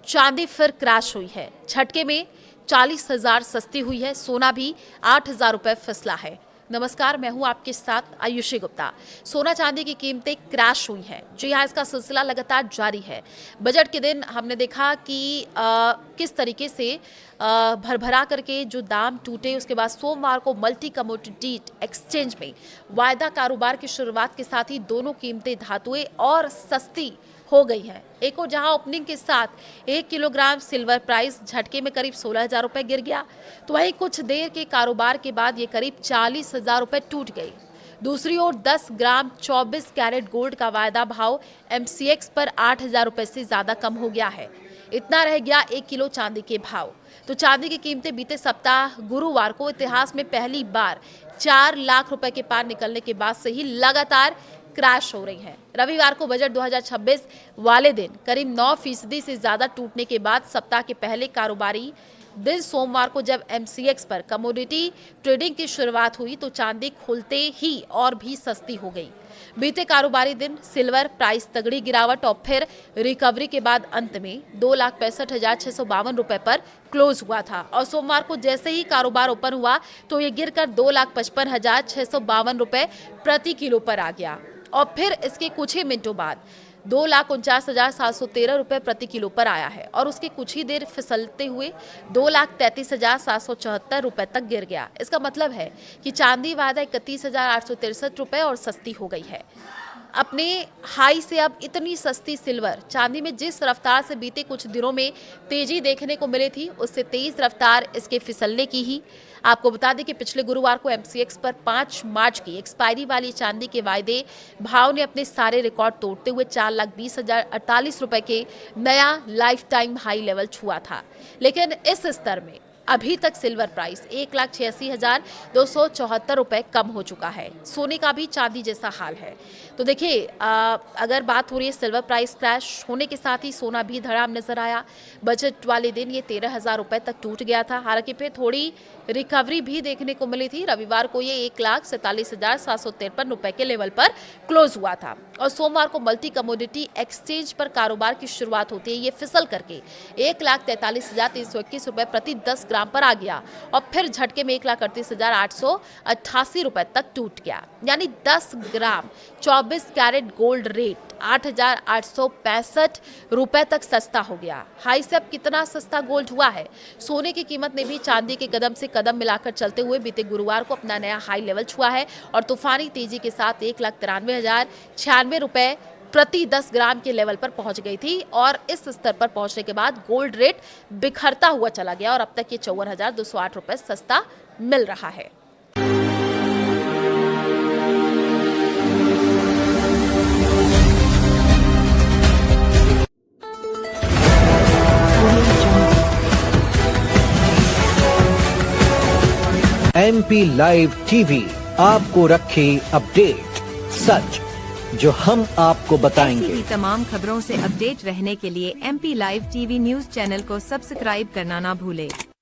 चांदी फिर क्रैश हुई है। झटके में 40,000 सस्ती हुई है। सोना भी 8,000 रुपए फिसला है। नमस्कार, मैं हूं आपके साथ आयुषी गुप्ता। सोना चांदी की कीमतें क्रैश हुई हैं। जी हाँ, इसका सिलसिला लगातार जारी है। बजट के दिन हमने देखा कि किस तरीके से भरभरा करके जो दाम टूटे। उसके बाद सोमवार को मल्टी कमोडिटी एक्सचेंज में वायदा कारोबार की शुरुआत के साथ ही दोनों कीमतें धातुएं और सस्ती हो गई है। एक और जहां ओपनिंग के साथ 1 किलोग्राम सिल्वर प्राइस झटके में करीब 16,000 रुपए गिर गया, तो वहीं कुछ देर के कारोबार के बाद ये करीब 40,000 रुपए टूट गई। दूसरी ओर 10 ग्राम 24 कैरेट गोल्ड का वायदा भाव MCX पर 8,000 रुपए से ज्यादा कम हो गया है। इतना रह गया 1 किलो चांदी के भाव। तो चांदी की कीमतें बीते सप्ताह गुरुवार को इतिहास में पहली बार 4 लाख रुपए के पार निकलने के बाद से ही लगातार क्रैश हो रही है। रविवार को बजट 2026 वाले दिन करीब 9% से ज्यादा टूटने के बाद सप्ताह के पहले कारोबारी दिन सोमवार को जब MCX पर कमोडिटी ट्रेडिंग की शुरुआत हुई तो चांदी खुलते ही और भी सस्ती हो गई। बीते कारोबारी दिन सिल्वर प्राइस तगड़ी गिरावट और फिर रिकवरी के बाद अंत में 2,65,652 रुपए पर क्लोज हुआ था और सोमवार को जैसे ही कारोबार ओपन हुआ तो ये गिरकर 2,55,652 रुपए प्रति किलो पर आ गया और फिर इसके कुछ ही मिनटों बाद 2,49,713 रुपए प्रति किलो पर आया है और उसके कुछ ही देर फिसलते हुए 2,33,774 रुपए तक गिर गया। इसका मतलब है कि चांदी वायदा 31,863 रुपए और सस्ती हो गई है। अपने हाई से अब इतनी सस्ती सिल्वर चांदी में जिस रफ्तार से बीते कुछ दिनों में तेजी देखने को मिली थी, उससे तेज रफ्तार इसके फिसलने की ही। आपको बता दें कि पिछले गुरुवार को MCX पर 5 मार्च की एक्सपायरी वाली चांदी के वायदे भाव ने अपने सारे रिकॉर्ड तोड़ते हुए 4,20,048 रुपए के नया लाइफ टाइम हाई लेवल छुआ था। लेकिन इस स्तर में अभी तक सिल्वर प्राइस 1,86,274 रुपए कम हो चुका है। सोने का भी चांदी जैसा हाल है। तो देखिए, अगर बात हो रही है सिल्वर प्राइस क्रैश होने के साथ ही सोना भी धड़ाम नजर आया। बजट वाले दिन ये 13,000 रुपए तक टूट गया था। हालांकि फिर थोड़ी रिकवरी भी देखने को मिली थी। रविवार को ये 1,47,753 रुपए के लेवल पर क्लोज हुआ था और सोमवार को मल्टी कमोडिटी एक्सचेंज पर कारोबार की शुरुआत होती है ये फिसल करके 1,43,321 रुपए प्रति 10 ग्राम पर आ गया और फिर झटके में 1,38,888 रुपए तक टूट गया। यानी 10 ग्राम 24 कैरेट गोल्ड रेट 8,865 रुपए तक सस्ता हो गया। हाई से अब कितना सस्ता गोल्ड हुआ है। सोने की कीमत ने भी चांदी के कदम से कदम मिलाकर चलते हुए बीते गुरुवार को अपना नया हाई लेवल छुआ है और तूफानी तेजी के साथ 1,93,096 रुपए प्रति 10 ग्राम के लेवल पर पहुंच गई थी और इस स्तर पर पहुंचने के बाद गोल्ड रेट बिखरता हुआ चला गया और अब तक ये 54,208 रुपए सस्ता मिल रहा है। MP लाइव टीवी आपको रखे अपडेट, सच जो हम आपको बताएंगे। ऐसी ही तमाम खबरों से अपडेट रहने के लिए MP live TV news channel को सब्सक्राइब करना ना भूले।